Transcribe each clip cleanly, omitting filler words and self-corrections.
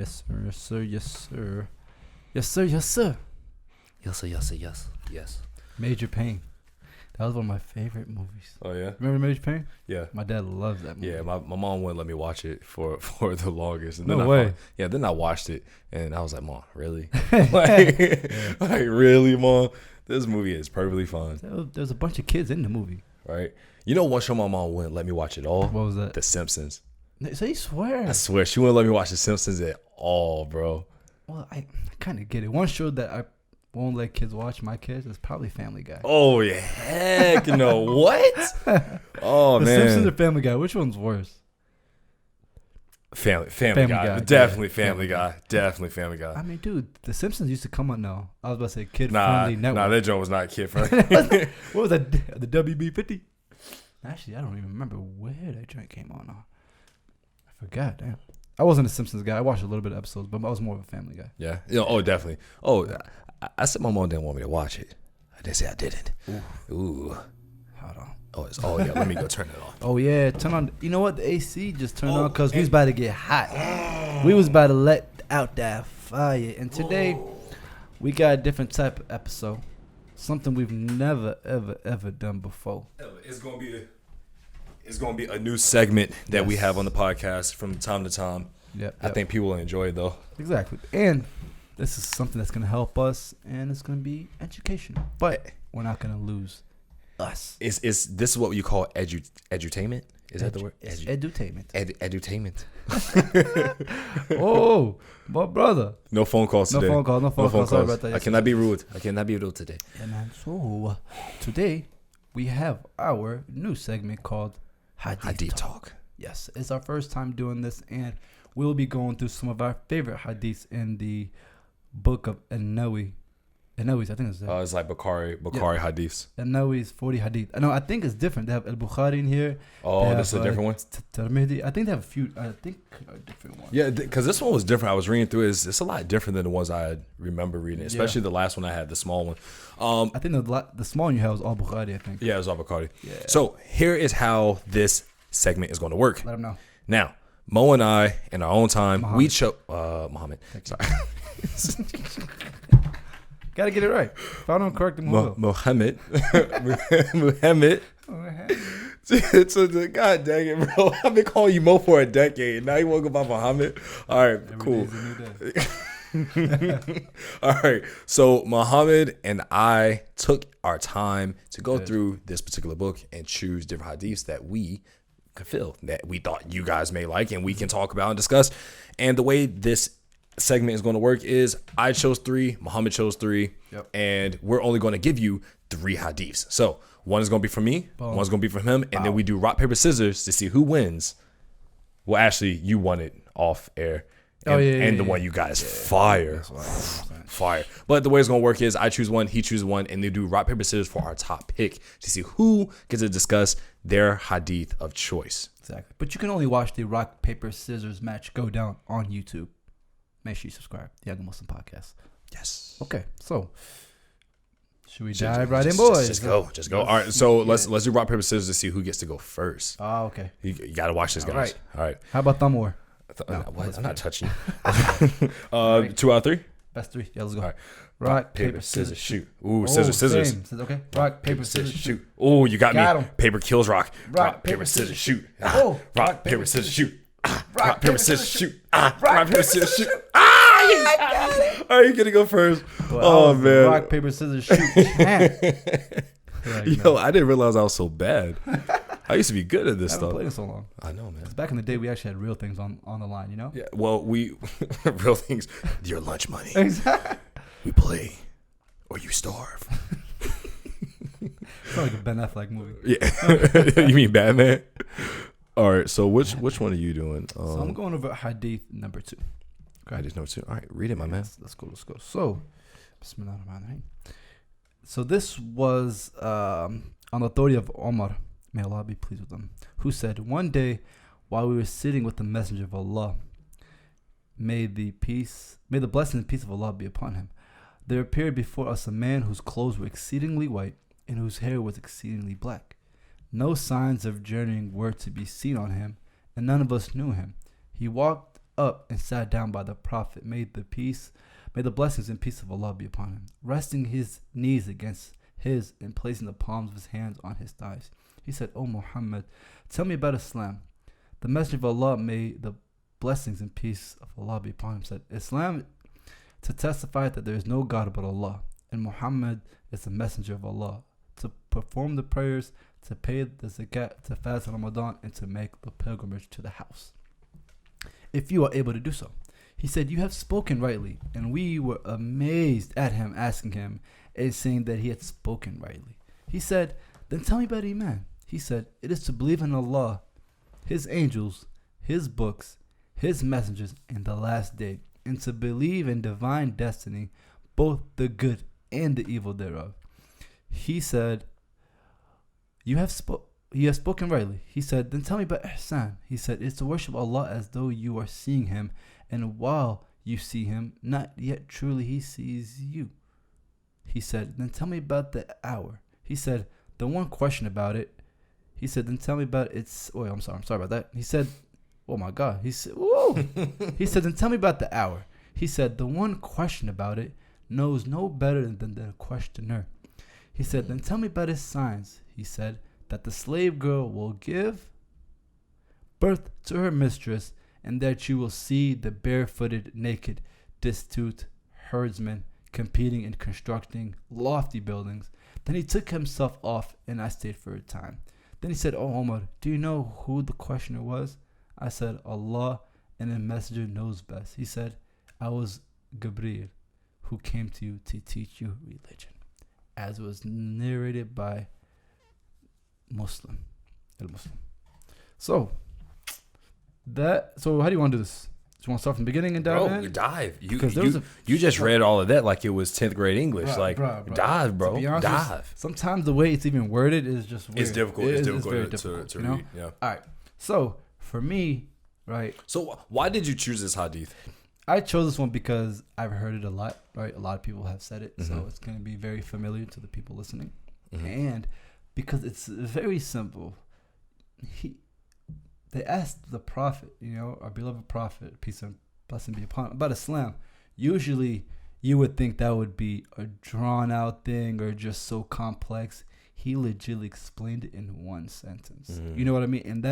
Yes, sir. Yes, sir. Yes, sir. Yes, sir. Yes, sir. Yes, sir, yes, sir, yes, yes. Major Pain. That was one of my favorite movies. Oh, yeah? Remember Major Pain? Yeah. My dad loves that movie. Yeah, my mom wouldn't let me watch it for the longest. And No then way. Then I watched it, and I was like, Mom, really? like, really, Mom? This movie is perfectly fine. There's a bunch of kids in the movie. Right? You know one show my mom wouldn't let me watch at all? What was that? The Simpsons. So you swear? I swear, she wouldn't let me watch The Simpsons at all, bro. Well, I kind of get it. One show that I won't let kids watch, my kids, is probably Family Guy. Oh, yeah. Heck no. What? Oh, the man. Simpsons or Family Guy? Which one's worse? Family Guy. Definitely Family Guy. Definitely Family Guy. I mean, dude, The Simpsons used to come on now. I was about to say kid-friendly network. Nah, that joke was not kid-friendly. What was that? The WB50? Actually, I don't even remember where that joint came on. I forgot. Damn. I wasn't a Simpsons guy. I watched a little bit of episodes, but I was more of a Family Guy. Yeah. Oh, definitely. Oh, I said my mom didn't want me to watch it. I didn't say I didn't. Ooh. Hold on. Oh, yeah. Let me go turn it off. Oh, yeah. Turn on. You know what? The AC just turned on because we was about to get hot. We was about to let out that fire. And today, we got a different type of episode. Something we've never, ever, ever done before. It's going to be a new segment that we have on the podcast from time to time. Yep. I think people will enjoy it, though. Exactly. And this is something that's going to help us, and it's going to be educational. But we're not going to lose us. This is what you call edutainment? Is that the word? Edutainment. Edutainment. Oh, my brother. No phone calls today. No phone calls. Sorry about that. I cannot be rude. Today. Yeah, man. So, today, we have our new segment called Hadith Talk. Yes, it's our first time doing this, and we'll be going through some of our favorite hadiths in the book of An-Nawawi. An-Nawawi's, I think it's it's like Bukhari Hadiths. An-Nawawi's 40 hadith. No, I think it's different. They have Al-Bukhari in here. Oh, this is a different one? Tirmidhi. I think they have a few, different ones. Yeah, because this one was different. I was reading through it. It's a lot different than the ones I remember reading, especially the last one I had, the small one. I think the small one you have is all Bukhari, I think. Yeah, it was all Bukhari. Yeah. So here is how this segment is going to work. Let them know. Now, Mo and I, in our own time, we chose... Mohamed. Sorry. Gotta get it right. If I don't correct him, Mohamed. So, God dang it, bro. I've been calling you Mo for a decade. Now you want to go by Mohamed? All right, cool. All right. So Mohamed and I took our time to go through this particular book and choose different hadiths that we could feel that we thought you guys may like and we can talk about and discuss. And the way this segment is going to work is I chose 3, Mohamed chose 3, and we're only going to give you 3 hadiths. So one is going to be from me, one's going to be from him, and then we do rock, paper, scissors to see who wins. Well, actually, you won it off air. And the one you guys fire. But the way it's going to work is I choose one, he chooses one, and they do rock, paper, scissors for our top pick to see who gets to discuss their hadith of choice. Exactly. But you can only watch the rock, paper, scissors match go down on YouTube. Make sure you subscribe. The Young Muslim Podcast. Yes. Okay. So, should we dive right in, boys? Just go. All right. So let's do rock, paper, scissors to see who gets to go first. Oh, okay. You got to watch this, guys. All right. How about thumb war? I'm not touching you. 2 out of 3? Best 3. Yeah, let's go. All right. Rock, paper, scissors, shoot. Ooh, scissors. Okay. Rock, paper, scissors, shoot. Ooh, you got me. Him. Paper kills rock. Rock, paper, scissors, shoot. Oh. Rock, paper, scissors, shoot. Rock, paper, scissors, shoot. Rock, paper, scissors, shoot. I got it. All right, you're going to go first. Well, man. Rock, paper, scissors, shoot. Yo, I didn't realize I was so bad. I used to be good at this stuff. I haven't played it so long. I know, man. Back in the day, we actually had real things on the line, you know? Yeah, well, we... real things. Your lunch money. Exactly. We play or you starve. It's like a Ben Affleck movie. Yeah. You mean Batman? All right, so which one are you doing? So I'm going over Hadith number 2. Okay. Hadith number 2. All right, read it, my man. Let's go. So, Bismillahirrahmanirrahim. So this was on the authority of Omar, may Allah be pleased with him, who said, one day while we were sitting with the Messenger of Allah, may the blessing and peace of Allah be upon him, there appeared before us a man whose clothes were exceedingly white and whose hair was exceedingly black. No signs of journeying were to be seen on him, and none of us knew him. He walked up and sat down by the Prophet. May the blessings and peace of Allah be upon him, resting his knees against his and placing the palms of his hands on his thighs. He said, "O Muhammad, tell me about Islam." The Messenger of Allah, may the blessings and peace of Allah be upon him, said, "Islam to testify that there is no God but Allah, and Muhammad is the messenger of Allah, to perform the prayers, to pay the zakat, to fast Ramadan, and to make the pilgrimage to the house, if you are able to do so." He said, "You have spoken rightly," and we were amazed at him asking him and saying that he had spoken rightly. He said, "Then tell me about Iman." He said, "It is to believe in Allah, his angels, his books, his messengers, and the last day, and to believe in divine destiny, both the good and the evil thereof." He said, "You have spoken rightly." He said, "Then tell me about ihsan." He said, "It's to worship Allah as though you are seeing him, and while you see him, not yet truly he sees you." He said, "Then tell me about the hour." He said, "The one question about it." He said, "Then tell me about its." Oh, I'm sorry about that. He said, "Oh my God." He said, "Whoa." He said, "Then tell me about the hour." He said, "The one question about it knows no better than the questioner." He said, "Then tell me about its signs." He said, "That the slave girl will give birth to her mistress, and that you will see the barefooted, naked, destitute herdsmen competing in constructing lofty buildings." Then he took himself off, and I stayed for a time. Then he said, "Oh Omar, do you know who the questioner was?" I said, "Allah and the messenger knows best." He said, "I was Jibreel, who came to you to teach you religion," as was narrated by Muslim. So how do you want to do this? Do you want to start from the beginning and dive in? Dive. You just read all of that like it was 10th grade English. Dive, bro. Dive. Sometimes the way it's even worded is just weird. It's difficult. It's very difficult to read. Yeah. All right. So for me, right. So why did you choose this hadith? I chose this one because I've heard it a lot, right? A lot of people have said it, so it's going to be very familiar to the people listening. And because it's very simple. They asked the Prophet, our beloved Prophet, peace and blessing be upon him, about Islam. Usually, you would think that would be a drawn-out thing or just so complex. He legitimately explained it in one sentence. You know what I mean? And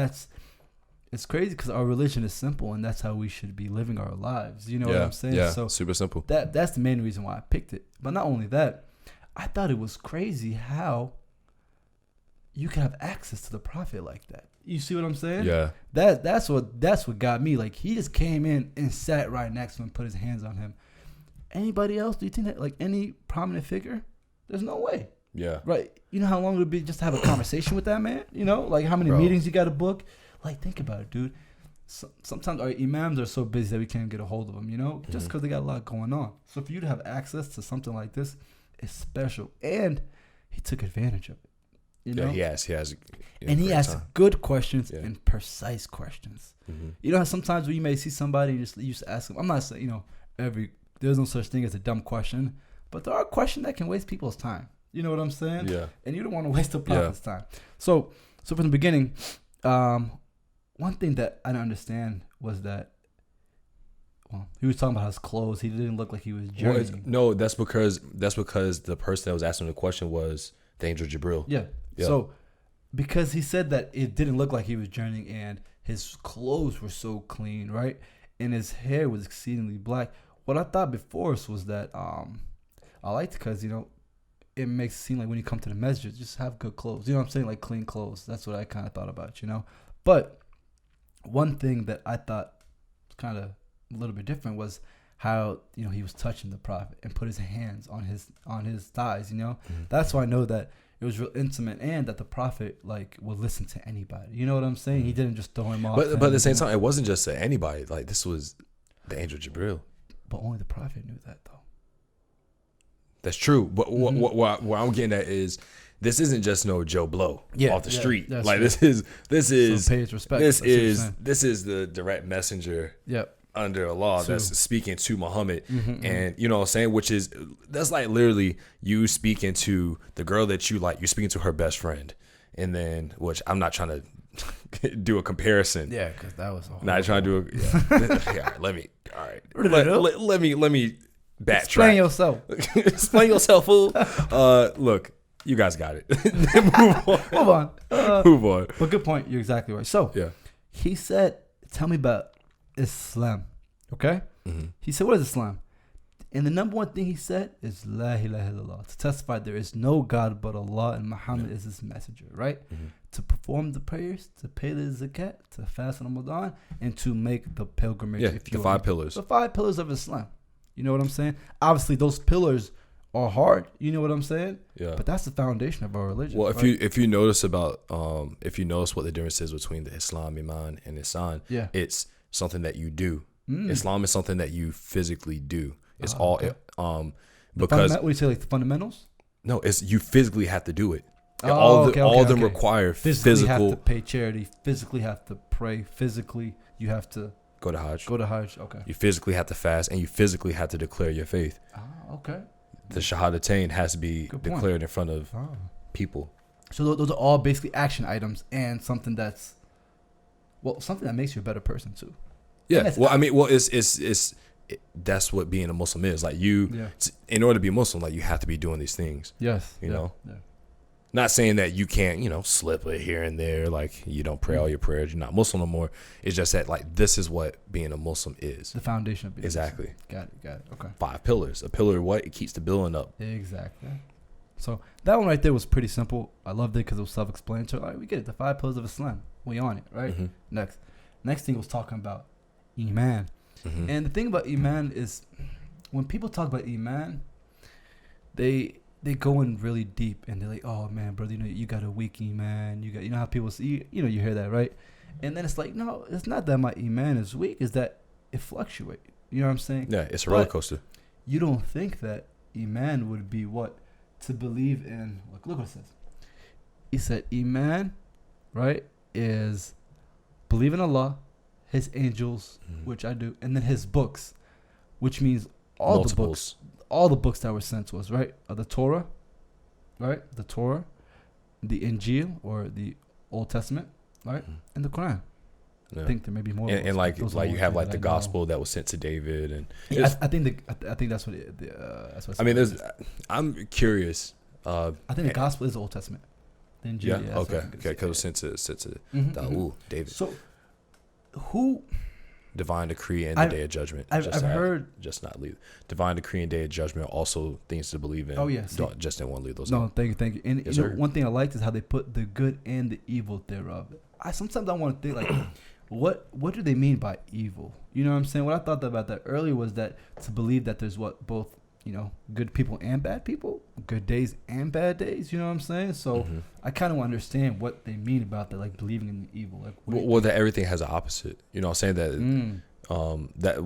it's crazy because our religion is simple, and that's how we should be living our lives. You know what I'm saying? Yeah, so super simple. That's the main reason why I picked it. But not only that, I thought it was crazy how you can have access to the Prophet like that. You see what I'm saying? Yeah. That's what got me. Like, he just came in and sat right next to him, put his hands on him. Anybody else? Do you think that, like, any prominent figure? There's no way. Yeah. Right. You know how long it would be just to have a conversation with that man? Like how many meetings you got to book? Like, think about it, dude. Sometimes our imams are so busy that we can't get a hold of them, just because they got a lot going on. So for you to have access to something like this is special. And he took advantage of it. Yeah, he has. And he asks good questions and precise questions. You know how sometimes when you may see somebody and you just ask them, I'm not saying, there's no such thing as a dumb question, but there are questions that can waste people's time. You know what I'm saying? Yeah. And you don't want to waste the Prophet's time. So from the beginning, one thing that I didn't understand was that, he was talking about his clothes. He didn't look like he was journeying. No, that's because the person that was asking the question was the angel Jibreel. Yeah. So, because he said that it didn't look like he was journeying, and his clothes were so clean, right? And his hair was exceedingly black. What I thought before was that I liked it because, it makes it seem like when you come to the masjid, just have good clothes. You know what I'm saying? Like clean clothes. That's what I kind of thought about, But one thing that I thought was kind of a little bit different was how, he was touching the Prophet and put his hands on his thighs, That's why I know that it was real intimate, and that the Prophet would listen to anybody. You know what I'm saying? He didn't just throw him off. But at the same time, it wasn't just to anybody. Like, this was the angel Jibreel. But only the Prophet knew that, though. That's true. But what I'm getting at is, this isn't just no Joe Blow off the street. Like right. this is so pay respect. This is the direct messenger. Yep. Under Allah that's speaking to Muhammad, and you know what I'm saying, that's like literally you speaking to the girl that you like, you're speaking to her best friend, and then, which I'm not trying to do a comparison. Yeah, because that was. Not trying to do a. Yeah. Let me backtrack. Explain yourself. Explain yourself, fool. Look, you guys got it. Move on. Move on. But good point. You're exactly right. So yeah, he said, "Tell me about Islam." Okay. Mm-hmm. He said, "What is Islam?" And the number one thing he said is La ilaha illallah, to testify there is no God but Allah and Muhammad is his messenger, right? Mm-hmm. To perform the prayers, to pay the zakat, to fast on Ramadan, and to make the pilgrimage. Yeah, the 5 pillars. The 5 pillars of Islam. You know what I'm saying? Obviously, those pillars are hard. You know what I'm saying? Yeah. But that's the foundation of our religion. Well, right? if you notice what the difference is between the Islam, Iman, and Ihsan, it's something that you do. Islam is something that you physically do. It's all because what do you say, like the fundamentals? No, it's you physically have to do it. All of them require physically physical. Have to pay charity. Physically have to pray. Physically you have to go to Hajj. Okay. You physically have to fast, and you physically have to declare your faith. Okay. The Shahadatain has to be declared in front of people. So those are all basically action items, and something that makes you a better person too. Yeah. Well, I mean, that's what being a Muslim is. Like in order to be a Muslim, like you have to be doing these things. Yes. You know? Yeah. Not saying that you can't, slip it here and there, like you don't pray all your prayers, you're not Muslim no more. It's just that like this is what being a Muslim is. The foundation of being exactly. Muslim. Got it. Okay. 5 pillars. A pillar of what? It keeps the building up. Exactly. So that one right there was pretty simple. I loved it because it was self-explanatory. All right, we get it. The 5 pillars of Islam. We on it, right? Mm-hmm. Next thing was talking about Iman. Mm-hmm. And the thing about Iman is when people talk about Iman, they go in really deep and they're like, oh man, brother, you got a weak Iman. You know how people see, you hear that, right? And then it's like, no, it's not that my Iman is weak. It's that it fluctuates. You know what I'm saying? Yeah, it's a roller coaster. You don't think that Iman would be what? To believe in, look what it says. He said Iman, right, is believe in Allah, His angels, which I do, and then His books, which means all the books that were sent to us, right? The Torah, right? The Torah, the Injil or the Old Testament, right? And the Quran. Yeah. I think there may be more. And like you have like the gospel that was sent to David, and I think that's what that's what. I mean, I'm curious. I think the gospel is the Old Testament. The Injil, okay, because it was sent to David. So, who? Divine decree and the day of judgment. I've heard. Just not leave. Divine decree and day of judgment are also things to believe in. Oh yeah. Just didn't want to leave those. No, thank you. And yes, one thing I liked is how they put the good and the evil thereof. Sometimes I want to think like, what do they mean by evil? You know what I'm saying? What I thought about that earlier was that to believe that there's both good people and bad people, good days and bad days. You know what I'm saying? So I kind of understand what they mean about that, like believing in the evil. Like, that everything has an opposite. You know, I'm saying that.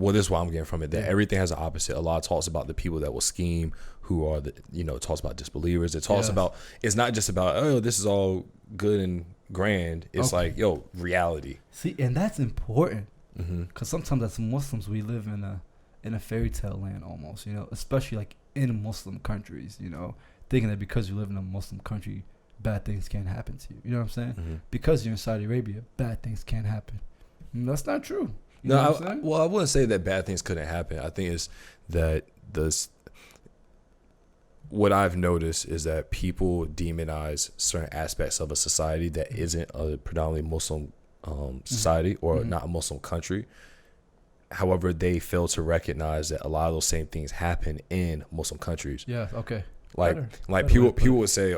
This is what I'm getting from it. That everything has an opposite. Allah talks about the people that will scheme, who are it talks about disbelievers. It talks about. It's not just about this is all good and grand. It's like reality. See, and that's important because sometimes as Muslims we live in a fairy tale land almost, especially like in Muslim countries, thinking that because you live in a Muslim country, bad things can't happen to you. You know what I'm saying? Because you're in Saudi Arabia, bad things can't happen. And that's not true. I wouldn't say that bad things couldn't happen. I think it's that what I've noticed is that people demonize certain aspects of a society that isn't a predominantly Muslim society or not a Muslim country. However, they fail to recognize that a lot of those same things happen in Muslim countries. Yeah. Okay. People would say,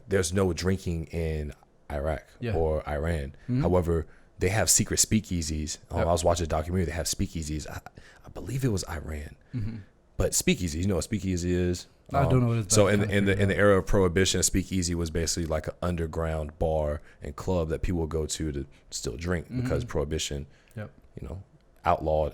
there's no drinking in Iraq or Iran. However, they have secret speakeasies. I was watching a documentary. They have speakeasies. I believe it was Iran, but speakeasies. You know what speakeasy is? I don't know what it is. So in the era of prohibition, a speakeasy was basically like an underground bar and club that people would go to still drink because prohibition. Yep. Outlawed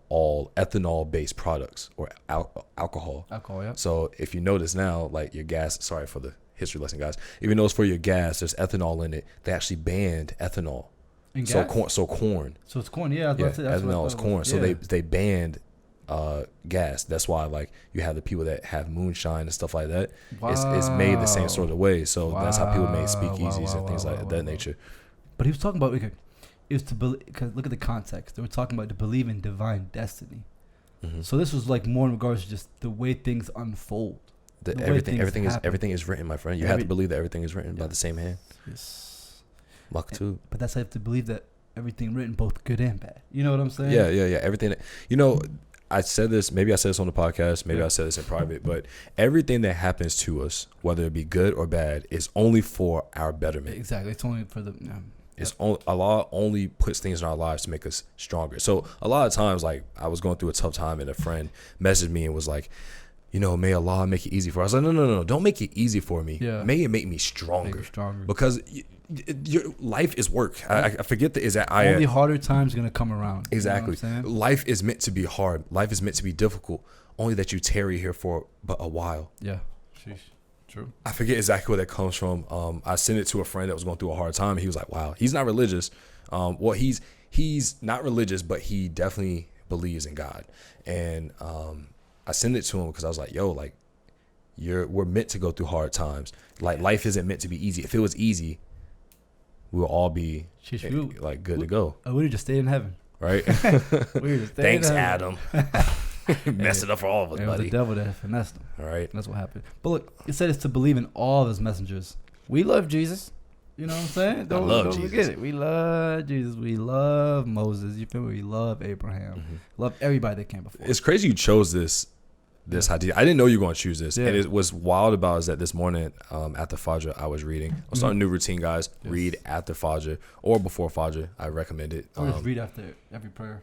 all ethanol-based products or alcohol. Alcohol, yeah. So if you notice now, like your gas, sorry for the history lesson, guys. If you notice for your gas, there's ethanol in it. They actually banned ethanol. In gas? Corn. So it's corn, yeah. Ethanol is corn. So they banned gas. That's why you have the people that have moonshine and stuff like that. Wow. It's made the same sort of way. So that's how people made speakeasies and things like that nature. But he was talking about, okay, it was to believe, because look at the context. They were talking about to believe in divine destiny. So this was like more in regards to just the way things unfold. Everything is written, my friend. You have to believe that everything is written by the same hand. Yes. Maktub. But that's how you have to believe that everything written, both good and bad. You know what I'm saying? Yeah. Everything. I said this. Maybe I said this on the podcast. Maybe I said this in private. But everything that happens to us, whether it be good or bad, is only for our betterment. Exactly. It's only for the. It's only, Allah only puts things in our lives to make us stronger. So a lot of times, like I was going through a tough time, and a friend messaged me and was like, may Allah make it easy for us. I was like, no, don't make it easy for me. Yeah. May it make me stronger. Because your life is work. I forget the exact ayah. Only harder times gonna come around. Exactly. You know what I'm saying? Life is meant to be hard. Life is meant to be difficult. Only that you tarry here for but a while. Yeah. Sheesh. True. I forget exactly where that comes from. I sent it to a friend that was going through a hard time. He was like, "Wow, he's not religious. He's not religious, but he definitely believes in God." And I sent it to him because I was like, "Yo, like, we're meant to go through hard times. Like, life isn't meant to be easy. If it was easy, we'll all be like good to go. I would have just stayed in heaven, right?" Thanks, Adam. Messed it up for all of us, buddy. It was the devil that finessed him. All right. That's what happened. But look, it said it's to believe in all of his messengers. We love Jesus. You know what I'm saying? Don't forget it. We love Jesus. We love Moses. You feel me? We love Abraham. Mm-hmm. Love everybody that came before. It's crazy you chose this hadith. I didn't know you were going to choose this. Yeah. And it was wild about is that this morning after Fajr, I was reading. I'm starting a new routine, guys. Yes. Read after Fajr or before Fajr. I recommend it. Or just read after every prayer,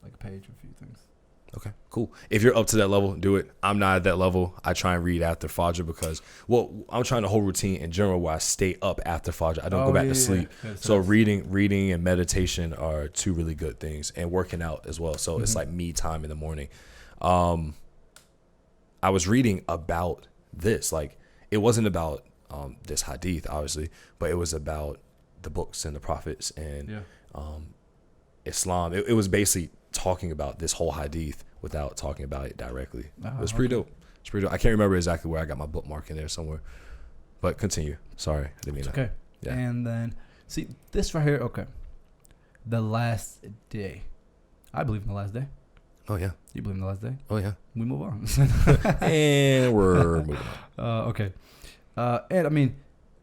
like a page or a few things. Okay, cool. If you're up to that level, do it. I'm not at that level. I try and read after Fajr because, I'm trying the whole routine in general where I stay up after Fajr. I don't go back to sleep. Yeah. So reading and meditation are two really good things, and working out as well. So it's like me time in the morning. I was reading about this. Like, it wasn't about this hadith, obviously, but it was about the books and the prophets and Islam. It was basically talking about this whole hadith without talking about it directly. It was pretty dope. It's pretty dope. I can't remember exactly where I got my bookmark in there somewhere, but continue. Sorry, I didn't mean that. Okay. Yeah. And then see this right here. Okay, the last day. I believe in the last day. Oh yeah. You believe in the last day? Oh yeah. We move on. And we're moving on. Okay. And I mean,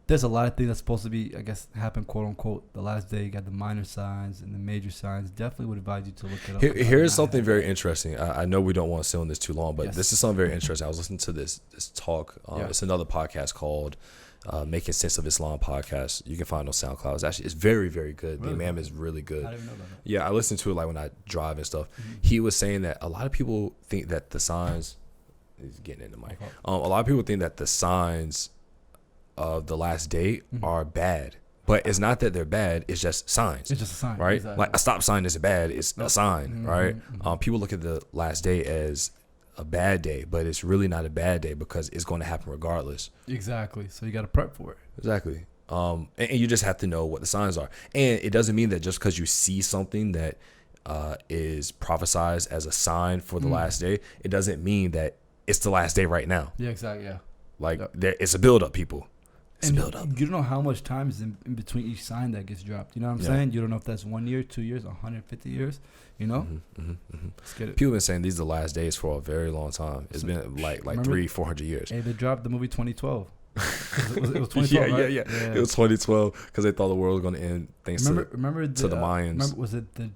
there's a lot of things that's supposed to be, I guess, happen, quote unquote, the last day. You got the minor signs and the major signs. Definitely would advise you to look it up. Here's something very interesting. I know we don't want to sit on this too long, but this is something very interesting. I was listening to this talk. It's another podcast called Making Sense of Islam podcast. You can find it on SoundCloud. It's very, very good. Really? The imam is really good. I didn't know about that. Yeah, I listen to it like when I drive and stuff. Mm-hmm. He was saying that a lot of people think that the signs, he's getting in the mic. A lot of people think that the signs of the last day are bad, but it's not that they're bad. It's just signs. It's just a sign, right? Exactly. Like a stop sign isn't bad. It's a sign, right? People look at the last day as a bad day, but it's really not a bad day because it's going to happen regardless. Exactly. So you got to prep for it. Exactly. And you just have to know what the signs are. And it doesn't mean that just because you see something that is prophesized as a sign for the last day, it doesn't mean that it's the last day right now. Yeah, exactly. Yeah. Like it's a build up, people. And you don't know how much time is in between each sign that gets dropped. You know what I'm saying? You don't know if that's 1 year, 2 years, 150 years. You know? Let's get it. People have been saying these are the last days for a very long time. It's been like 300-400 years. Hey, they dropped the movie 2012. It was 2012, right? Yeah. It was 2012 because they thought the world was going to end thanks to the Mayans. Remember, was it the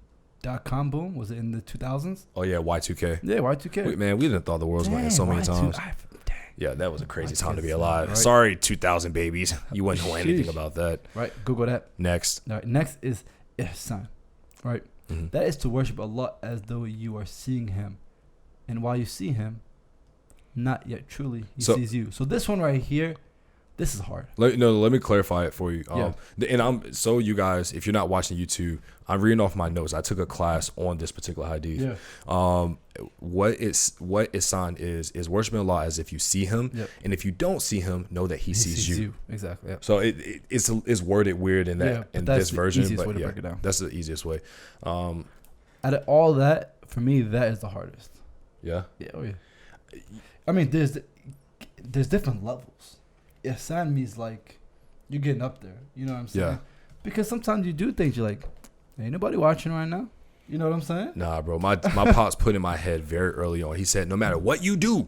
.com boom? Was it in the 2000s? Oh, yeah, Y2K. Yeah, Y2K. Wait, man, we didn't thought the world was going to end so many times. Yeah, that was a crazy time to be alive. Right. Sorry, 2000 babies. You wouldn't know anything about that. Right. Google that. Next. All right. Next is ihsan. Right. Mm-hmm. That is to worship Allah as though you are seeing Him. And while you see Him, not yet truly, He sees you. So this one right here, this is hard. Let me clarify it for you. And you guys, if you're not watching YouTube, I'm reading off my notes. I took a class on this particular hadith. Yeah. What ihsan is worshiping Allah as if you see Him, and if you don't seeHm, know that He sees you. Exactly. Yep. So it's worded weird in that in this version, but way to break it down. That's the easiest way. Out of all that, for me, that is the hardest. Yeah. Yeah. Oh yeah. I mean, there's different levels. Ihsan means like you're getting up there. You know what I'm saying? Yeah. Because sometimes you do things you're like, ain't nobody watching right now. You know what I'm saying? Nah, bro. My pops put in my head very early on. He said, no matter what you do,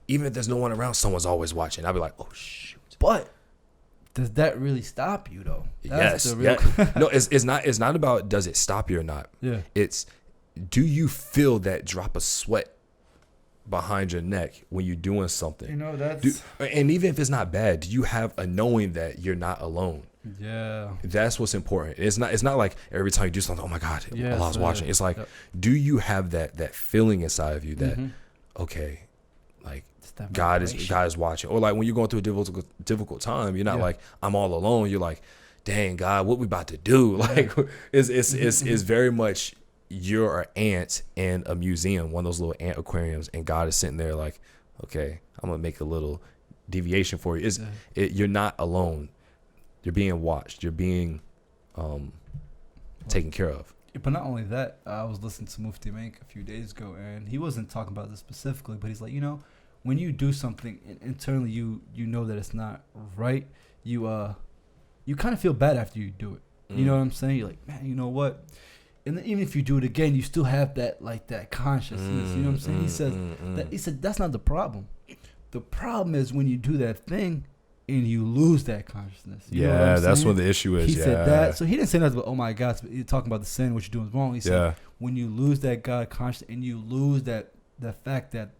even if there's no one around, someone's always watching. I'd be like, oh shoot. But does that really stop you though? That's the real No, it's not about does it stop you or not. Yeah. It's do you feel that drop of sweat behind your neck when you're doing something? You know, that's and even if it's not bad, do you have a knowing that you're not alone? Yeah. That's what's important. It's not like every time you do something, oh my God, Allah's watching. It's like, do you have that feeling inside of you that okay, like God is watching? Or like when you're going through a difficult time, you're not like, I'm all alone. You're like, dang God, what we about to do? Like it's very much you're an ant in a museum, one of those little ant aquariums, and God is sitting there like, okay, I'm gonna make a little deviation for you. You're not alone. You're being watched. You're being taken care of. But not only that, I was listening to Mufti Mank a few days ago, and he wasn't talking about this specifically, but he's like, when you do something internally, you know that it's not right. You kind of feel bad after you do it. You know what I'm saying? You're like, man, you know what? And then even if you do it again, you still have that consciousness. You know what I'm saying? He said that's not the problem. The problem is when you do that thing and you lose that consciousness. You know what I'm that's saying? what the issue is. He said that. So he didn't say nothing about, oh my God, you're talking about the sin, what you're doing is wrong. He said when you lose that God consciousness and you lose that fact that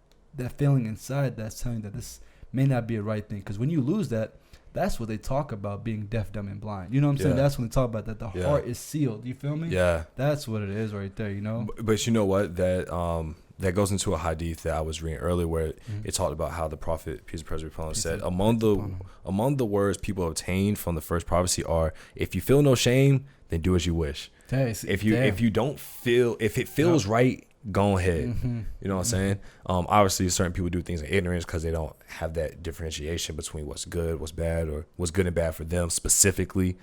feeling inside that's telling you that this may not be a right thing. Because when you lose that, that's what they talk about, being deaf, dumb, and blind. You know what I'm saying? That's when they talk about that the heart is sealed. You feel me? Yeah. That's what it is right there, But you know what? That goes into a hadith that I was reading earlier where it talked about how the Prophet, peace and praise be upon him, said, among the words people obtained from the first prophecy are, if you feel no shame, then do as you wish. If you don't feel, if it feels right, go ahead. You know what I'm saying? Obviously certain people do things in ignorance because they don't have that differentiation between what's good, what's bad, or what's good and bad for them specifically.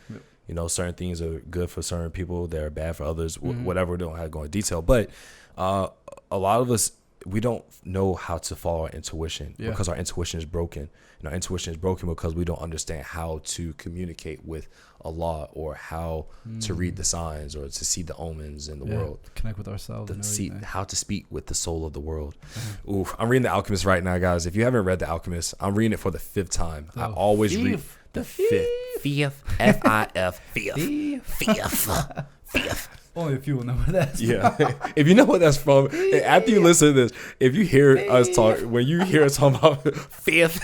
Certain things are good for certain people, they're bad for others, whatever. We don't have to go into detail, but a lot of us, we don't know how to follow our intuition because our intuition is broken. And our intuition is broken because we don't understand how to communicate with Allah or how to read the signs or to see the omens in the world. Connect with ourselves. To see how to speak with the soul of the world. Ooh, I'm reading The Alchemist right now, guys. If you haven't read The Alchemist, I'm reading it for the 5th time. I always read the 5th. Fifth. Only if you will know where that's from. If you know what that's from, after you listen to this, if you hear us talk, when you hear us talking about fifth,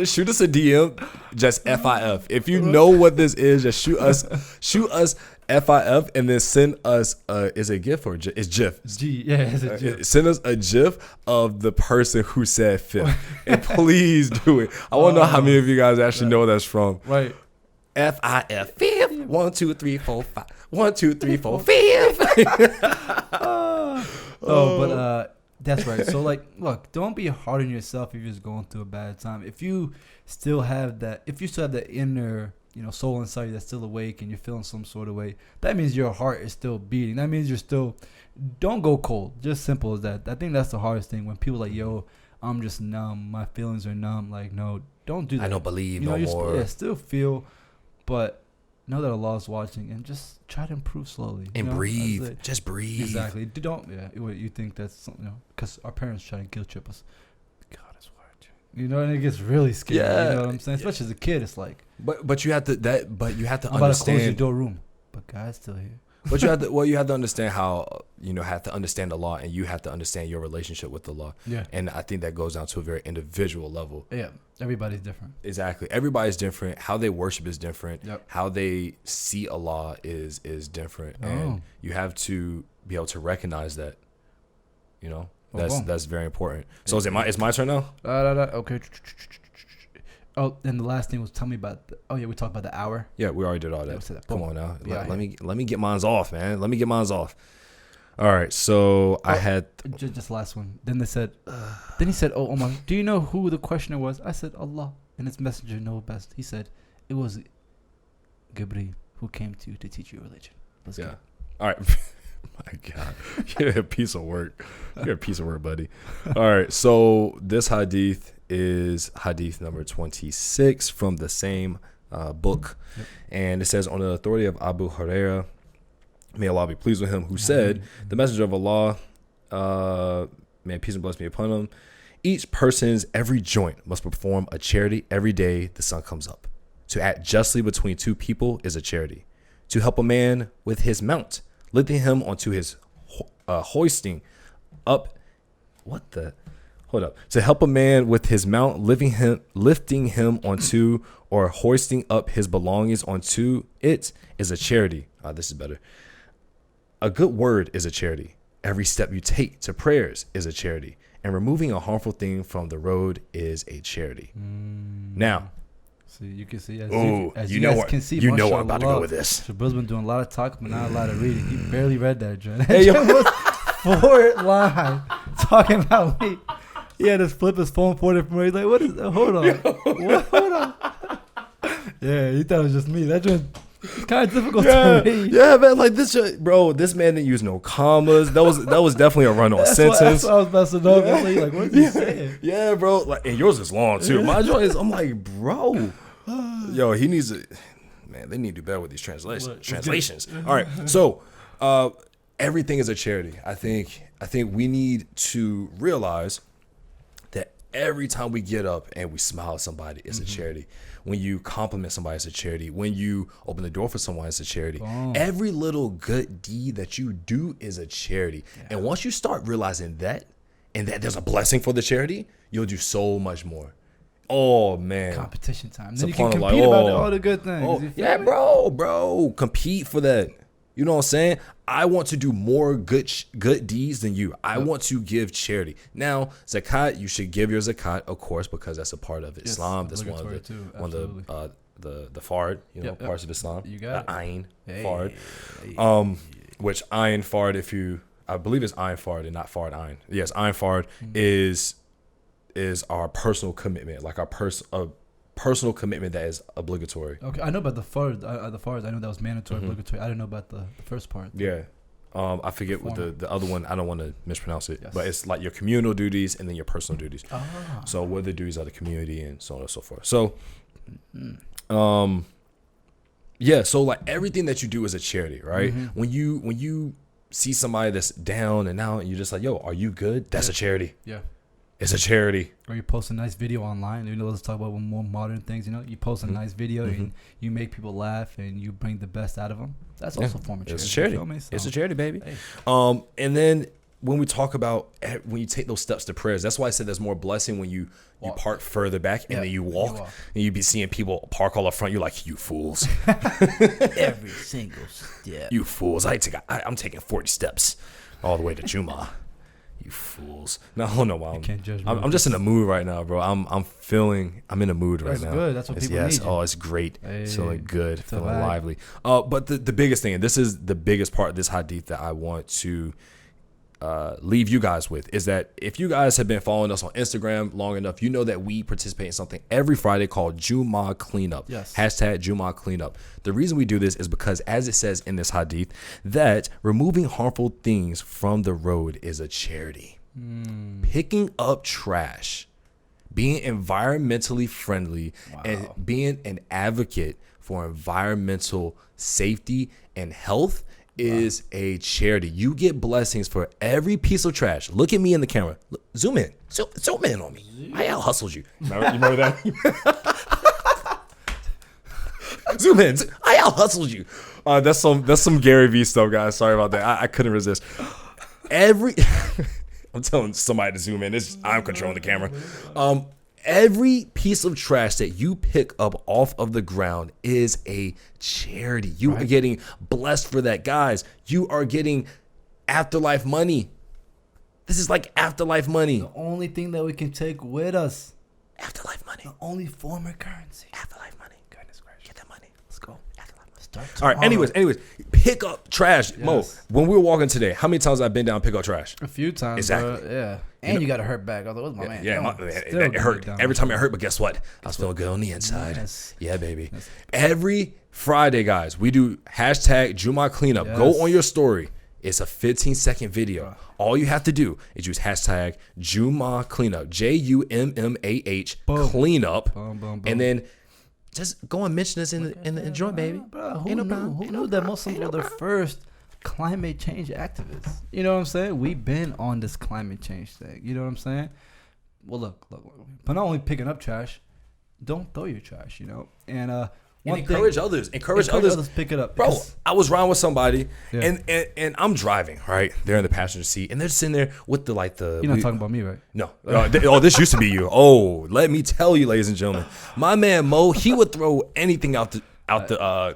shoot us a DM, just FIF. If you know what this is, just shoot us FIF and then send us is it GIF or it's GIF? It's a GIF. Send us a GIF of the person who said fifth. And please do it. I want to know how many of you guys actually know what that's from. Right. FIF. Fifth. 1, 2, 3, 4, 5. 1, 2, 3, 4, 5. But that's right. So look, don't be hard on yourself if you're just going through a bad time. If you still have that inner, soul inside you that's still awake and you're feeling some sort of way, that means your heart is still beating. That means don't go cold. Just simple as that. I think that's the hardest thing when people yo, I'm just numb. My feelings are numb. Like, no, don't do that. I don't believe no more. Still feel, but know that Allah is watching and just try to improve slowly. And breathe. Just breathe. Exactly. Don't, you think that's something, because our parents try to guilt trip us. God is watching. And it gets really scary. Yeah. You know what I'm saying? Especially as a kid, it's like. But you have to understand. I'm about to close your door room, but God's still here. But you have to understand how, have to understand the law, and you have to understand your relationship with the law. Yeah. And I think that goes down to a very individual level. Yeah. Everybody's different. Exactly. Everybody's different. How they worship is different. Yep. How they see Allah is different. And you have to be able to recognize that. That's very important. So it's my turn now? Okay. Oh, and the last thing was tell me about. We talked about the hour. Yeah, we already did all that. Come on now, let me get mine's off, man. Let me get mine's off. All right, so I had just last one. Then they said, then he said, "Oh, Omar, do you know who the questioner was?" I said, "Allah and His Messenger know best." He said, "It was Jibreel who came to you to teach you religion." Let's go. All right. My God, you're a piece of work. You're a piece of work, buddy. All right, so this hadith is hadith number 26 from the same book. Yep. And it says, on the authority of Abu Hurairah, may Allah be pleased with him, who said, the messenger of Allah, may peace and blessings be upon him, each person's every joint must perform a charity every day the sun comes up. To act justly between two people is a charity. To help a man with his mount, lifting him onto his hoisting up. What the? Hold up. To help a man with his mount, lifting him onto or hoisting up his belongings onto it is a charity. This is better. A good word is a charity. Every step you take to prayers is a charity. And removing a harmful thing from the road is a charity. Now, so you can see, as you know where I'm about to go with this. Jabril's been doing a lot of talking, but not a lot of reading. He barely read that, John. Hey, was 4 lines talking about me. He had to flip his phone 4 different ways. Like, what is that? Hold on. What? Hold on. Yeah, he thought it was just me. That just... It's kind of difficult to read. Yeah, man. Like this, bro. This man didn't use no commas. That was definitely a run-on sentence. That's why I was messing up. I was like, what is he saying? Yeah, bro. Like, and yours is long too. My joint is. I'm like, bro. Yo, he needs to. Man, they need to do better with these translations. All right. So, everything is a charity. I think we need to realize that every time we get up and we smile at somebody, it's a charity. When you compliment somebody, it's a charity. When you open the door for someone, it's a charity. Every little good deed that you do is a charity. Yeah. And once you start realizing that, and that there's a blessing for the charity, you'll do so much more. Oh, man. Competition time. Then you can compete about all the good things. Yeah, bro. Compete for that. You know what I'm saying? I want to do more good deeds than you. I want to give charity. Now, zakat, you should give your zakat, of course, because that's a part of Islam. That's one of the fard, parts of Islam. You got ayn fard. Which ayn fard, I believe it's ayn fard and not fard ayn. Yes, ayn fard is our personal commitment, like our personal commitment that is obligatory. Okay, I know about the fard. I know that was mandatory, obligatory. I didn't know about the first part. Yeah, I forget what the other one. I don't want to mispronounce it, but it's like your communal duties and then your personal duties. So what are the duties of the community and so on and so forth. So, so like everything that you do is a charity, right? When you see somebody that's down and out, and you're just like, yo, are you good? That's a charity. Yeah. It's a charity. Or you post a nice video online. Let's talk about more modern things. You post a nice video and you make people laugh and you bring the best out of them. That's also a form of charity. It's a charity. It's a charity, baby. Hey. And then when we talk about when you take those steps to prayers, that's why I said there's more blessing when you park further back and then you walk and you be seeing people park all up front. You're like, you fools. Every single step. You fools. I'm taking 40 steps all the way to Juma. You fools. No, I don't know why. I'm just in a mood right now, bro. I'm in a mood right now. That's good. That's what people need. Oh, it's great. It's feeling good, feeling lively. But the biggest thing, and this is the biggest part of this hadith that I want to leave you guys with, is that if you guys have been following us on Instagram long enough, you know that we participate in something every Friday called Juma Cleanup. Yes. # Juma Cleanup. The reason we do this is because, as it says in this hadith, that removing harmful things from the road is a charity. Picking up trash, being environmentally friendly, and being an advocate for environmental safety and health is a charity. You get blessings for every piece of trash. Look at me in the camera. Look, zoom in. Zoom in on me. I out hustled you. Remember that? Zoom in. I out hustled you. That's some Gary Vee stuff, guys. Sorry about that. I couldn't resist. I'm telling somebody to zoom in. I'm controlling the camera. Every piece of trash that you pick up off of the ground is a charity. You are getting blessed for that. Guys, you are getting afterlife money. This is like afterlife money. The only thing that we can take with us. Afterlife money. The only form of currency. Afterlife money. Goodness gracious. Get that money. Let's go. Afterlife money. All right, anyways. Pick up trash. Yes. Mo, when we were walking today, how many times I've been down and pick up trash? A few times. Exactly. Bro. Yeah. And you got a hurt back. I was like, what's my man? Yeah, it hurt. Every time it hurt, but guess what? I was feeling good on the inside. Yes. Yeah, baby. Yes. Every Friday, guys, we do # Juma Cleanup. Yes. Go on your story. It's a 15-second video. All you have to do is use # Juma Cleanup. JUMMAH Cleanup. And then just go and mention us in the enjoy, baby. Bro, who knew that Muslims were the first climate change activists? You know what I'm saying? We've been on this climate change thing. You know what I'm saying? Well, look. But not only picking up trash, don't throw your trash, you know? And encourage others. Encourage others to pick it up. Bro, I was riding with somebody, Yeah. and I'm driving, right? They're in the passenger seat, and they're sitting there with the You're not talking about me, right? No. This used to be you. Oh, let me tell you, ladies and gentlemen. My man Mo, he would throw anything out the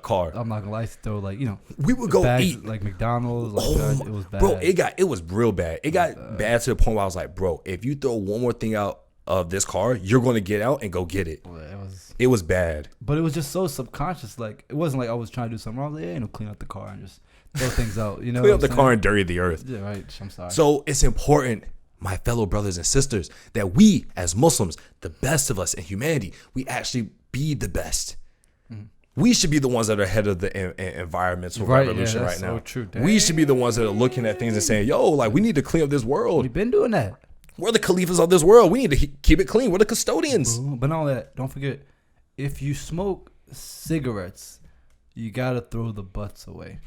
car. I'm not gonna lie, throw we would go bags, eat like McDonald's. It was bad. Bro, it was real bad. It got bad to the point where I was like, bro, if you throw one more thing out of this car, you're gonna get out and go get it. It was bad. But it was just so subconscious. Like, it wasn't like I was trying to do something wrong. I was like, yeah, clean up the car and just throw things out. You know, clean up the car and dirty the earth. Yeah, right. I'm sorry. So it's important, my fellow brothers and sisters, that we as Muslims, the best of us in humanity, we actually be the best. We should be the ones that are ahead of the environmental revolution right now. So true. We should be the ones that are looking at things and saying, yo, like, we need to clean up this world. We've been doing that. We're the caliphs of this world. We need to keep it clean. We're the custodians. But not only that, don't forget, if you smoke cigarettes, you gotta throw the butts away.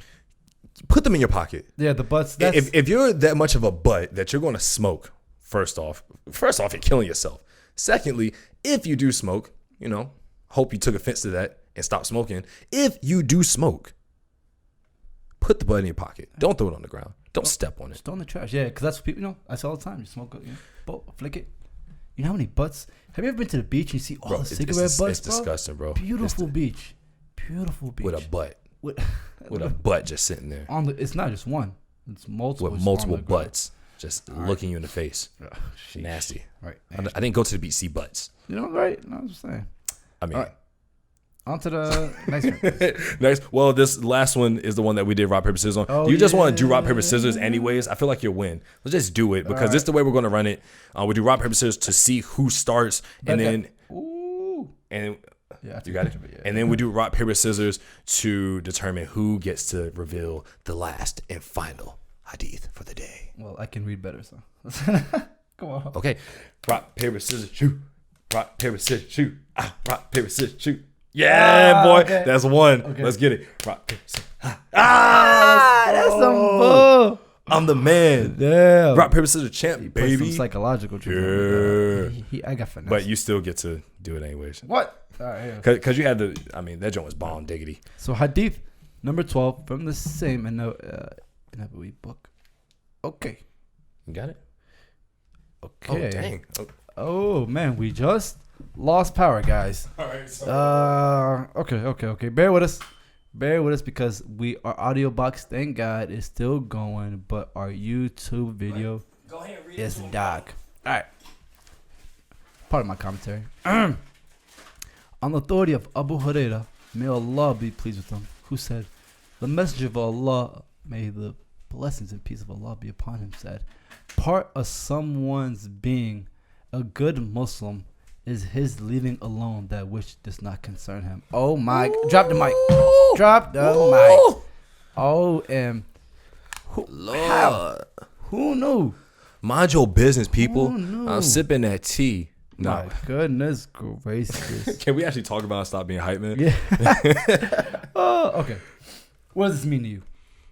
Put them in your pocket. Yeah, the butts. If you're that much of a butt that you're going to smoke, first off, you're killing yourself. Secondly, if you do smoke, hope you took offense to that and stopped smoking. If you do smoke, put the butt in your pocket. Don't throw it on the ground. Don't step on it. Just throw in the trash. Yeah, because that's what people, I say all the time. You smoke it, flick it. You know how many butts? Have you ever been to the beach and you see all the cigarette butts, It's disgusting, bro. Beautiful beach. With a butt. With a butt just sitting there. It's not just one. It's multiple. With multiple butts just looking you in the face. Nasty. Right. I didn't go to the beach, see butts. Right? No, I'm just saying. I mean. All right. On to the next one. Next. Well, this last one is the one that we did rock, paper, scissors on. Oh, Do you just want to do rock, paper, scissors anyways? I feel like you'll win. Let's just do it because this is the way we're going to run it. We do rock, paper, scissors to see who starts. And then... And you got it? And then we do rock, paper, scissors to determine who gets to reveal the last and final hadith for the day. Well, I can read better, so. Come on. Okay. Rock, paper, scissors, shoot. Rock, paper, scissors, shoot. Rock, paper, scissors, shoot. Yeah, boy. Okay. That's one. Okay. Let's get it. Rock, paper, scissors. That's some bull. I'm the man. Damn. Rock, paper, scissors champ, baby. Some psychological treatment. Yeah. I got finesse. But you still get to do it anyways. What? All right. Because you had to, that joint was bomb diggity. So hadith number 12 from the same Nabawi book. Okay. You got it? Okay. Oh, dang. Oh, man. We just lost power, guys. All right. Okay. Bear with us because our audio box, thank God, is still going, but our YouTube video is dark. All right. Part of my commentary. On the authority of Abu Hurairah, may Allah be pleased with him, who said, the Messenger of Allah, may the blessings and peace of Allah be upon him, said, part of someone's being a good Muslim is his leaving alone that which does not concern him. Oh my! Drop the mic. Drop the mic. Oh, and Lord, who knew? Mind your business, people. I'm sipping that tea. No. My goodness gracious. Can we actually talk about stop being hype, man? Yeah. Okay. What does this mean to you?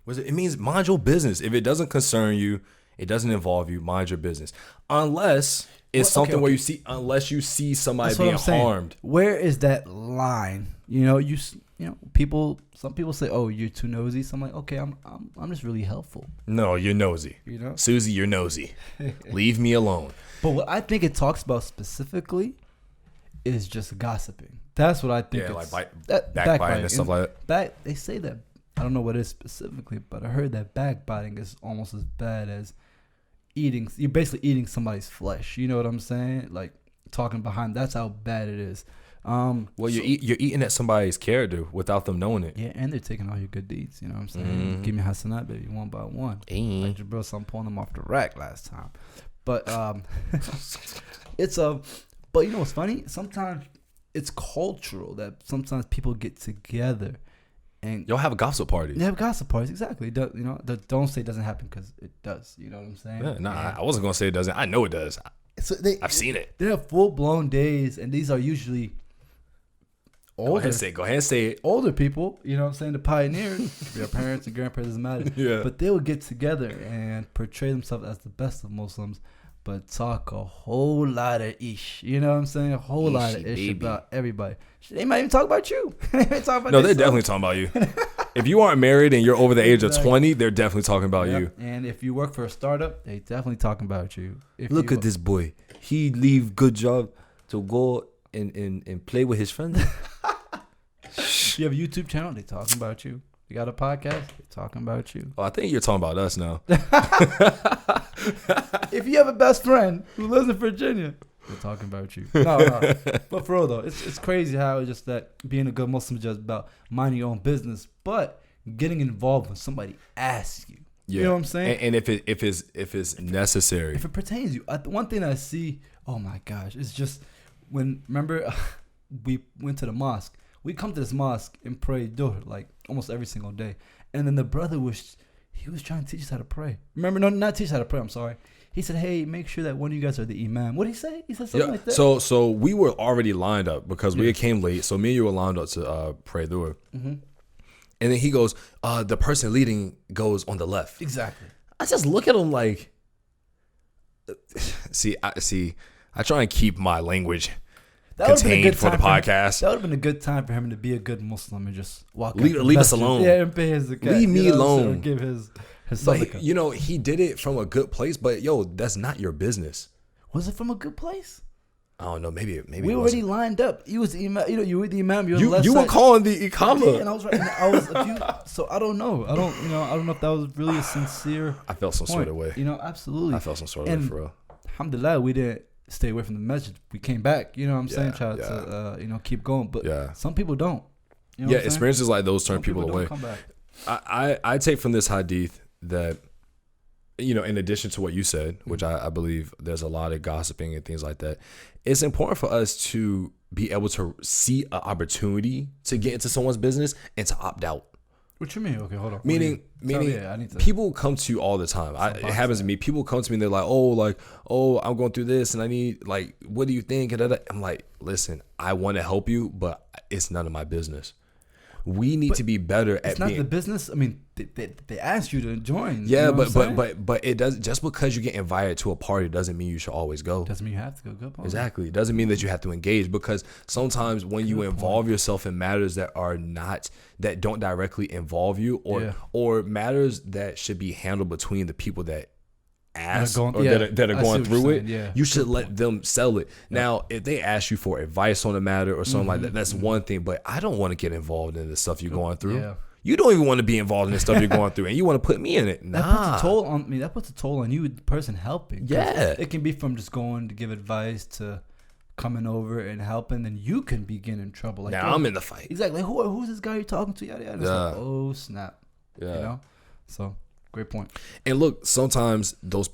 It means mind your business. If it doesn't concern you, it doesn't involve you, mind your business. Unless it's something where unless you see somebody being harmed. Where is that line? Some people say, "Oh, you're too nosy." So I'm like, "Okay, I'm just really helpful." No, you're nosy. Susie, you're nosy. Leave me alone. But what I think it talks about specifically is just gossiping. That's what I think. Yeah, like backbiting and stuff like that. They say that. I don't know what it is specifically, but I heard that backbiting is almost as bad as eating. You're basically eating somebody's flesh. You know what I'm saying? Like talking behind. That's how bad it is. You're eating at somebody's character without them knowing it. Yeah, and they're taking all your good deeds. You know what I'm saying? Give me hasanat, baby, one by one. Like Jibreel, so I'm pulling them off the rack last time. But but you know what's funny? Sometimes it's cultural that sometimes people get together and y'all have gossip parties. They have gossip parties, exactly. Don't say it doesn't happen because it does. You know what I'm saying? Yeah, I wasn't gonna say it doesn't. I know it does. I've seen it. They have full blown days, and these are usually older. Go ahead and say it. Older people, you know what I'm saying, the pioneers, your parents and grandparents, doesn't matter. Yeah. But they would get together and portray themselves as the best of Muslims, but talk a whole lot of ish. You know what I'm saying? A whole lot of ish about everybody. They might even talk about you. They might talk about they're definitely talking about you. If you aren't married and you're over the age of 20, they're definitely talking about you. And if you work for a startup, they definitely talking about you. Look at this boy. He leave good job to go and play with his friends. You have a YouTube channel, they talking about you. You got a podcast, they talking about you. Oh, I think you're talking about us now. If you have a best friend who lives in Virginia, they're talking about you. No. But for real though, it's crazy how it's just that being a good Muslim is just about minding your own business, but getting involved when somebody asks you. Yeah. You know what I'm saying? And if it's necessary, if it pertains to you. One thing I see, oh my gosh, it's just when, remember, we went to the mosque. We come to this mosque and pray Dhuhr like almost every single day. And then the brother was trying to teach us how to pray. Remember, no, not teach us how to pray, I'm sorry. He said, hey, make sure that one of you guys are the imam. What did he say? He said something like that. So we were already lined up because we came late. So me and you were lined up to pray Dhuhr. Mm-hmm. And then he goes, the person leading goes on the left. Exactly. I just look at him like, I try and keep my language contained for the podcast. That would have been a good time for him to be a good Muslim and just walk. Leave us alone. Yeah, and pay his zakat. Leave me alone. Or give his But he did it from a good place. But that's not your business. Was it from a good place? I don't know. Maybe we already lined up. You was the imam. You were the imam. You were calling the iqama. Yeah, and I was right. So I don't know. I don't know if that was really a sincere. I felt some sort of way. Absolutely. I felt some sort of way for real. Alhamdulillah, we didn't stay away from the masjid. We came back. You know what I'm saying? Try to keep going. But some people don't. You know experiences like those turn people away. I take from this hadith that, in addition to what you said, which I believe there's a lot of gossiping and things like that, it's important for us to be able to see an opportunity to get into someone's business and to opt out. What you mean? Okay, hold on. Meaning, people come to you all the time. It happens to me. People come to me and they're like, I'm going through this and I need, what do you think? And I'm like, listen, I want to help you, but it's none of my business. We need to be better at it's not the business. I mean, they asked you to join. Yeah, but it does. Just because you get invited to a party doesn't mean you should always go. Doesn't mean you have to go. Exactly. It doesn't mean that you have to engage, because sometimes when you involve yourself in matters that don't directly involve you, or matters that should be handled between the people that ask that are going through it, you should let them sell it. Now, if they ask you for advice on a matter or something like that, that's one thing. But I don't want to get involved in the stuff you're going through. Yeah. You don't even want to be involved in the stuff you're going through, and you want to put me in it. Nah. That puts a toll on me. That puts a toll on you, the person helping. Yeah. It can be from just going to give advice to coming over and helping, then you can begin in trouble. Like, now I'm in the fight. Exactly. Who's this guy you're talking to? Yada yada. Like, oh snap. Yeah. So. Great point. And look, sometimes those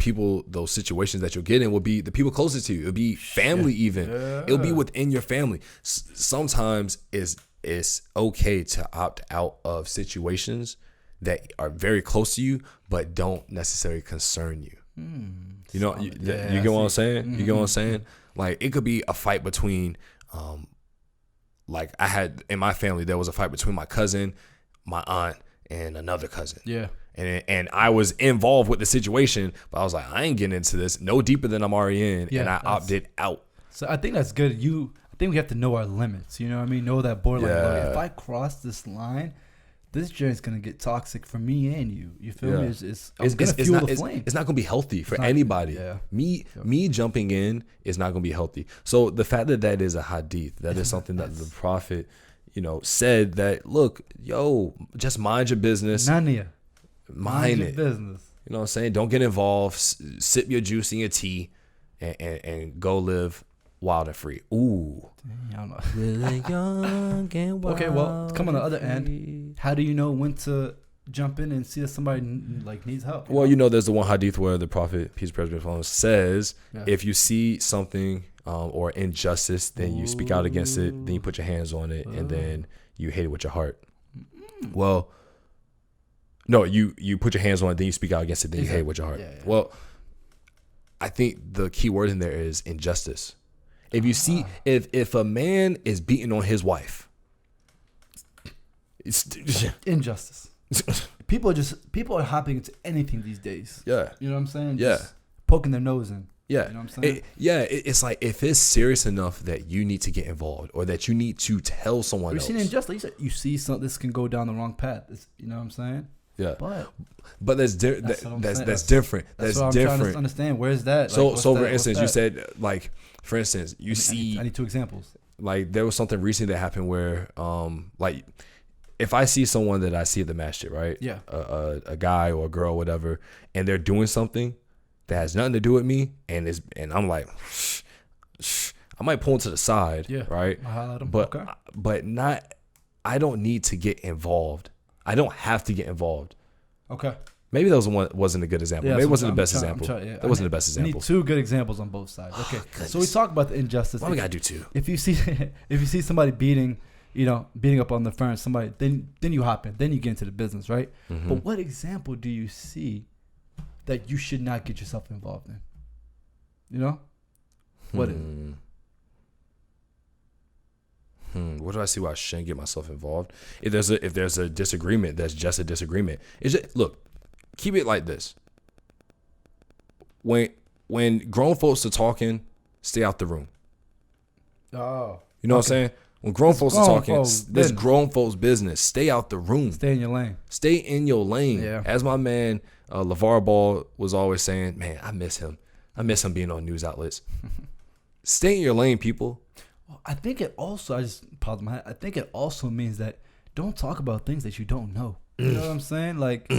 situations that you'll get in will be the people closest to you. It'll be family even. Yeah. It'll be within your family. Sometimes it's okay to opt out of situations that are very close to you but don't necessarily concern you. You get what I'm saying? Mm-hmm. You get what I'm saying? Like, it could be a fight between, like I had in my family, there was a fight between my cousin, my aunt, and another cousin. Yeah. And I was involved with the situation, but I was like, I ain't getting into this no deeper than I'm already in, and I opted out. So I think that's good. I think we have to know our limits. You know what I mean? Know that borderline. Like, if I cross this line, this journey's gonna get toxic for me and you. You feel me? It's gonna fuel the flame. It's not gonna be healthy for anybody. Yeah. Me jumping in is not gonna be healthy. So the fact that is a hadith, that is something that the Prophet, said that, look, just mind your business. Mind your business. You know what I'm saying? Don't get involved. Sip your juice and your tea, and go live wild and free. Ooh. Really young and wild. Okay, well, come on the other end. How do you know when to jump in and see that somebody needs help? Well, there's the one hadith where the Prophet, peace and praise, says, if you see something or injustice, then you speak out against it. Then you put your hands on it, and then you hate it with your heart. Well. No, you put your hands on it, then you speak out against it, then you hate it with your heart. Yeah. Well, I think the key word in there is injustice. If you see, if a man is beating on his wife, Injustice. People are hopping into anything these days. Yeah. You know what I'm saying? Yeah. Just poking their nose in. Yeah. You know what I'm saying? It's like if it's serious enough that you need to get involved or that you need to tell someone We've else. seen injustice. You see something, this can go down the wrong path. You know what I'm saying? Yeah. But that's different. That's different. That's what I'm trying to understand. Where's that? So for instance, you said like, for instance, I need 2 examples. Like there was something recently that happened where like if I see someone that I see at the masjid, right? Yeah. A guy or a girl, or whatever, and they're doing something that has nothing to do with me, and I'm like, I might pull them to the side, right? I'll highlight them. But not. I don't need to get involved. I don't have to get involved. Okay. Maybe that wasn't a good example. Maybe it wasn't the best example. That wasn't the best example. We need 2 good examples on both sides. Okay. So we talk about the injustice. Why we gotta do 2? If you see somebody beating up on the front, somebody, then you hop in, then you get into the business, right? Mm-hmm. But what example do you see that you should not get yourself involved in? You know, what? What do I see why I shouldn't get myself involved? If there's a disagreement, that's just a disagreement. Look, keep it like this. When grown folks are talking, stay out the room. Oh, you know what I'm saying? When grown folks are talking, this grown folks business. Stay out the room. Stay in your lane. Stay in your lane. Yeah. As my man LeVar Ball was always saying, man, I miss him. I miss him being on news outlets. Stay in your lane, people. Well, I think it also, I think it also means that don't talk about things that you don't know. You know what I'm saying? Like,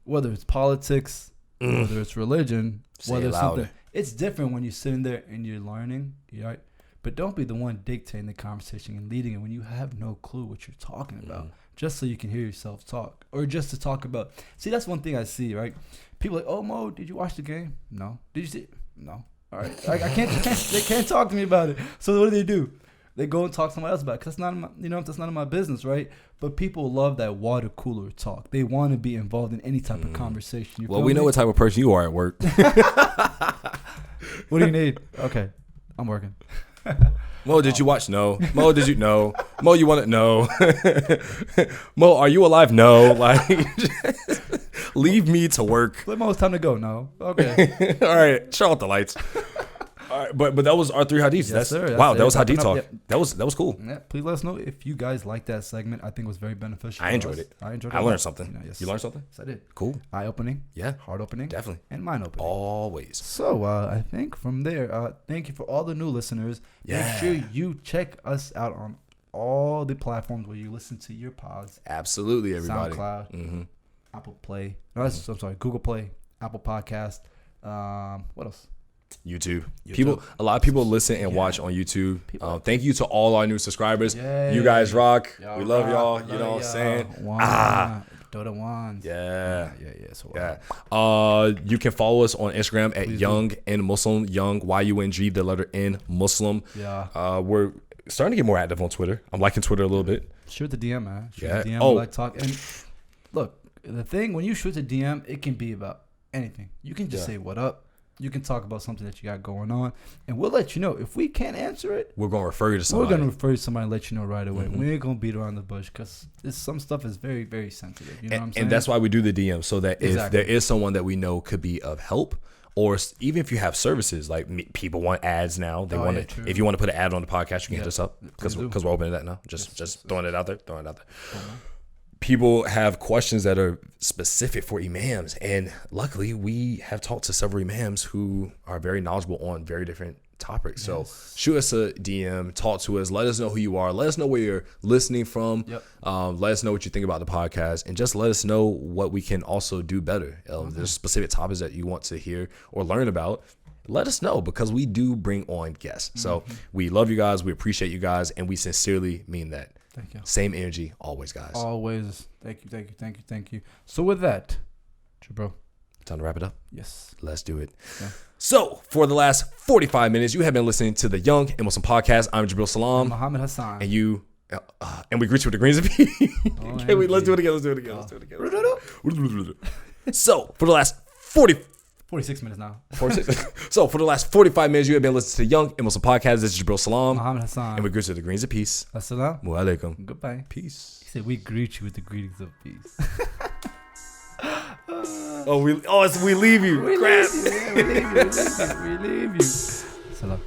whether it's politics, whether it's religion, whether it's something. It's different when you're sitting there and you're learning, right? But don't be the one dictating the conversation and leading it when you have no clue what you're talking about, just so you can hear yourself talk, or just to talk about. See, that's one thing I see, right? People are like, oh, Mo, did you watch the game? No. Did you see it? No. All right. I can't. They can't talk to me about it. So what do? They go and talk to somebody else about it, because that's none of my business, right? But people love that water cooler talk. They want to be involved in any type of conversation. Well, we know what type of person you are at work. What do you need? Okay, I'm working. Mo, did you watch? No. Mo, did you? No. Mo, you want to? No. Mo, are you alive? No. Like, leave me to work. Mo, it's time to go. No. Okay. All right. Shut off the lights. All right, but that was our 3 hadiths. Yes, sir. Wow, that was Hadith Talk. Yep. That was cool. Yeah, please let us know if you guys liked that segment. I think it was very beneficial. I enjoyed it. I learned something. Yes. You learned something? Yes, I did. Cool. Eye-opening. Yeah. Heart-opening. Definitely. And mind-opening. Always. So I think from there, thank you for all the new listeners. Yeah. Make sure you check us out on all the platforms where you listen to your pods. Absolutely, everybody. SoundCloud, Apple Play. No, I'm sorry, Google Play, Apple Podcast. What else? YouTube. A lot of people listen and watch on YouTube. Thank you to all our new subscribers. Yay. You guys rock. We love rock. y'all. You know what I'm saying? Dota Wands. Yeah. So, you can follow us on Instagram at Young and Muslim. Young, YUNG, the letter N, Muslim. Yeah. We're starting to get more active on Twitter. I'm liking Twitter a little bit. Shoot the DM, man. Shoot Yeah. the DM. We like talk. And look, the thing, when you shoot the DM, it can be about anything. You can just say what up. You can talk about something that you got going on, and we'll let you know. If we can't answer it, we're going to refer you to somebody. We're going to refer you to somebody and let you know right away. We ain't going to beat around the bush, because some stuff is very, very sensitive. You know what I'm saying? And that's why we do the DM, so that if there is someone that we know could be of help, or even if you have services, like people want ads now. They want to. If you want to put an ad on the podcast, you can hit us up, because we're opening that now. Just throwing it out there. People have questions that are specific for imams, and luckily we have talked to several imams who are very knowledgeable on very different topics. So shoot us a DM, talk to us, let us know who you are, let us know where you're listening from. Let us know what you think about the podcast, and just let us know what we can also do better. There's specific topics that you want to hear or learn about. Let us know, because we do bring on guests. So we love you guys, we appreciate you guys, and we sincerely mean that. Thank you. Same energy, always, guys. Always. Thank you. So with that, Jibreel, time to wrap it up. Yes. Let's do it. Yeah. So for the last 45 minutes, you have been listening to the Young and Muslim Podcast. I'm Jibreel Salam. Mohamed Hassan. And you, and we greet you with the greens of peace. Let's do it again. So for the last 40 46 minutes now. 46. So for the last 45 minutes, you have been listening to Young and Muslim Podcast. This is Jibreel Salam. Mohamed Hassan. And we greet you with the greens of peace. Asalaamu Alaikum. Goodbye. Peace. He said we greet you with the greetings of peace. We leave you. We leave you. We leave you. Salam.